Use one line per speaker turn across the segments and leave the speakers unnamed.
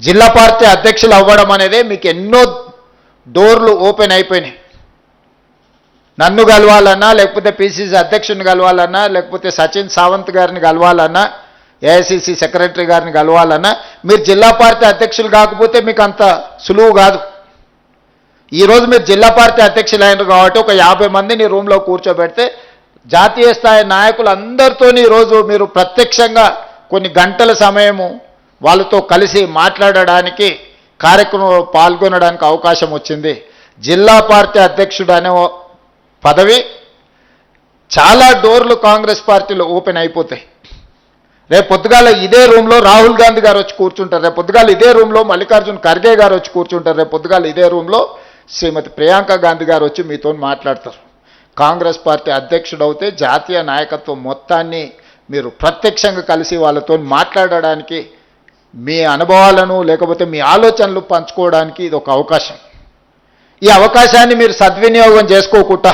జిల్లా పార్టీ అధ్యక్షులు అవ్వడం అనేది మీకు ఎన్నో డోర్లు ఓపెన్ అయిపోయినాయి. నన్ను కలవాలన్నా, లేకపోతే పిసిసి అధ్యక్షుని కలవాలన్నా, లేకపోతే సచిన్ సావంత్ గారిని కలవాలన్నా, ఏఐసిసి సెక్రటరీ గారిని కలవాలన్నా మీరు జిల్లా పార్టీ అధ్యక్షులు కాకపోతే మీకు అంత సులువు కాదు. ఈరోజు మీరు జిల్లా పార్టీ అధ్యక్షులు అయినారు కాబట్టి ఒక 50 మందిని రూమ్లో కూర్చోబెడితే జాతీయ స్థాయి నాయకులు అందరితో ఈరోజు మీరు ప్రత్యక్షంగా కొన్ని గంటల సమయము వాళ్ళతో కలిసి మాట్లాడడానికి, కార్యక్రమంలో పాల్గొనడానికి అవకాశం వచ్చింది. జిల్లా పార్టీ అధ్యక్షుడు అనే పదవి చాలా డోర్లు కాంగ్రెస్ పార్టీలో ఓపెన్ అయిపోతాయి. రేపు పొద్దుగాల ఇదే రూమ్లో రాహుల్ గాంధీ గారు వచ్చి కూర్చుంటారు, రేపు పొద్దుగాల ఇదే రూమ్లో మల్లికార్జున్ ఖర్గే గారు వచ్చి కూర్చుంటారు, రేపు పొద్దుగాల ఇదే రూమ్లో శ్రీమతి ప్రియాంక గాంధీ గారు వచ్చి మీతో మాట్లాడతారు. కాంగ్రెస్ పార్టీ అధ్యక్షుడు అవుతే జాతీయ నాయకత్వం మొత్తాన్ని మీరు ప్రత్యక్షంగా కలిసి వాళ్ళతో మాట్లాడడానికి, మీ అనుభవాలను లేకపోతే మీ ఆలోచనలు పంచుకోవడానికి ఇది ఒక అవకాశం. ఈ అవకాశాన్ని మీరు సద్వినియోగం చేసుకోకుండా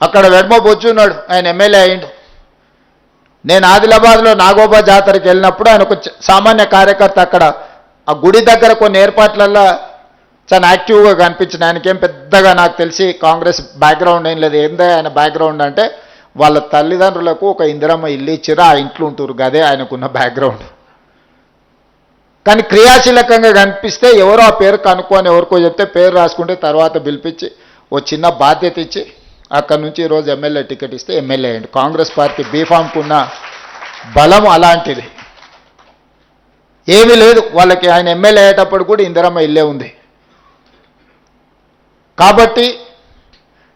అక్కడ వెడ్మ బొజ్జున్నాడు, ఆయన ఎమ్మెల్యే అయిండు. నేను ఆదిలాబాద్లో నాగోబా జాతరకి వెళ్ళినప్పుడు ఆయన ఒక సామాన్య కార్యకర్త అక్కడ ఆ గుడి దగ్గర కొన్ని ఏర్పాట్లల్లో చాలా యాక్టివ్గా కనిపించిన. ఆయనకేం పెద్దగా నాకు తెలిసి కాంగ్రెస్ బ్యాక్గ్రౌండ్ ఏం లేదు. ఏందో ఆయన బ్యాక్గ్రౌండ్ అంటే వాళ్ళ తల్లిదండ్రులకు ఒక ఇందిరమ్మ ఇల్లు ఇచ్చిరా, ఆ ఇంట్లో ఉంటారు, గదే ఆయనకున్న బ్యాక్గ్రౌండ్. కానీ క్రియాశీలకంగా కనిపిస్తే ఎవరో ఆ పేరు కనుక్కొని ఎవరికో చెప్తే పేరు రాసుకుంటే తర్వాత పిలిపించి ఓ చిన్న బాధ్యత ఇచ్చి అక్కడి నుంచి ఈరోజు ఎమ్మెల్యే టికెట్ ఇస్తే ఎమ్మెల్యే అయ్యండి. కాంగ్రెస్ పార్టీ బీఫామ్కున్న బలం అలాంటిది. ఏమీ లేదు వాళ్ళకి. ఆయన ఎమ్మెల్యే అయ్యేటప్పుడు కూడా ఇందిరమ్మ ఇల్లే ఉంది. కాబట్టి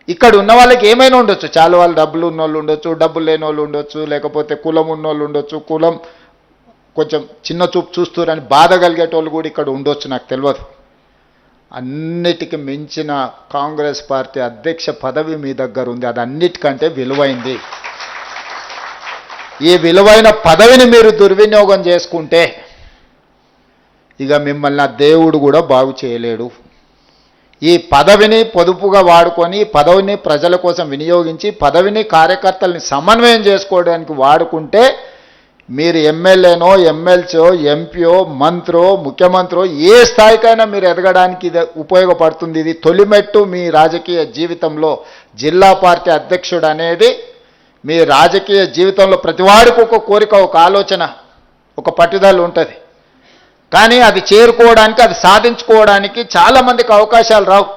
ఇక్కడ ఉన్న వాళ్ళకి ఏమైనా ఉండొచ్చు, చాలా వాళ్ళు డబ్బులు ఉన్నోళ్ళు ఉండొచ్చు, డబ్బులు లేని వాళ్ళు ఉండొచ్చు, లేకపోతే కులం ఉన్నోళ్ళు ఉండొచ్చు, కులం కొంచెం చిన్న చూపు చూస్తారని బాధ కలిగేటోళ్ళు కూడా ఇక్కడ ఉండొచ్చు, నాకు తెలియదు. అన్నిటికీ మించిన కాంగ్రెస్ పార్టీ అధ్యక్ష పదవి మీ దగ్గర ఉంది, అది అన్నిటికంటే విలువైంది. ఈ విలువైన పదవిని మీరు దుర్వినియోగం చేసుకుంటే ఇక మిమ్మల్ని ఆ దేవుడు కూడా బాగు చేయలేడు. ఈ పదవిని పొదుపుగా వాడుకొని, పదవిని ప్రజల కోసం వినియోగించి, పదవిని కార్యకర్తల్ని సమన్వయం చేసుకోవడానికి వాడుకుంటే మీరు ఎమ్మెల్యేనో, ఎమ్మెల్సీయో, ఎంపీయో, మంత్రో, ముఖ్యమంత్రో ఏ స్థాయికైనా మీరు ఎదగడానికి ఇది ఉపయోగపడుతుంది. ఇది తొలిమెట్టు మీ రాజకీయ జీవితంలో. జిల్లా పార్టీ అధ్యక్షుడు అనేది మీ రాజకీయ జీవితంలో ప్రతివాడికి ఒక కోరిక, ఒక ఆలోచన, ఒక పట్టుదల ఉంటుంది. కానీ అది చేరుకోవడానికి, అది సాధించుకోవడానికి చాలామందికి అవకాశాలు రావు.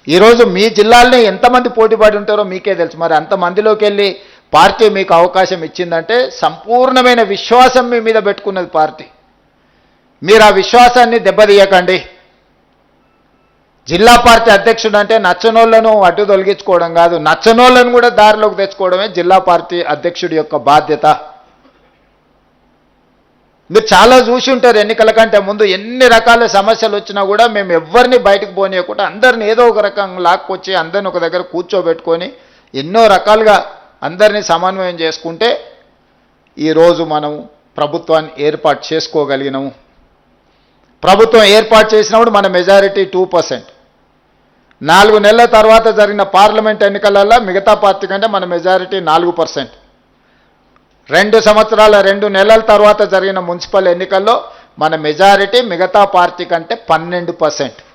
ఈరోజు మీ జిల్లాలోనే ఎంతమంది పోటీపడి ఉంటారో మీకే తెలుసు. మరి అంతమందిలోకి వెళ్ళి పార్టీ మీకు అవకాశం ఇచ్చిందంటే సంపూర్ణమైన విశ్వాసం మీ మీద పెట్టుకున్నది పార్టీ. మీరు ఆ విశ్వాసాన్ని దెబ్బతీయకండి. జిల్లా పార్టీ అధ్యక్షుడు అంటే నచ్చనోళ్లను అడ్డు తొలగించుకోవడం కాదు, నచ్చనోళ్లను కూడా దారిలోకి తెచ్చుకోవడమే జిల్లా పార్టీ అధ్యక్షుడి యొక్క బాధ్యత. మీరు చాలా చూసి ఉంటారు, ఎన్నికల కంటే ముందు ఎన్ని రకాల సమస్యలు వచ్చినా కూడా మేము ఎవరిని బయటకు పోనీయకుండా అందరిని ఏదో ఒక రకంగా లాక్కొచ్చి అందరిని ఒక దగ్గర కూర్చోబెట్టుకొని ఎన్నో రకాలుగా అందరినీ సమన్వయం చేసుకుంటే ఈరోజు మనం ప్రభుత్వాన్ని ఏర్పాటు చేసుకోగలిగినాము. ప్రభుత్వం ఏర్పాటు చేసినప్పుడు మన మెజారిటీ 2%. 4 నెలల తర్వాత జరిగిన పార్లమెంట్ ఎన్నికలలో మిగతా పార్టీ కంటే మన మెజారిటీ 4%. 2 సంవత్సరాల 2 నెలల తర్వాత జరిగిన మున్సిపల్ ఎన్నికల్లో మన మెజారిటీ మిగతా పార్టీ కంటే 12%.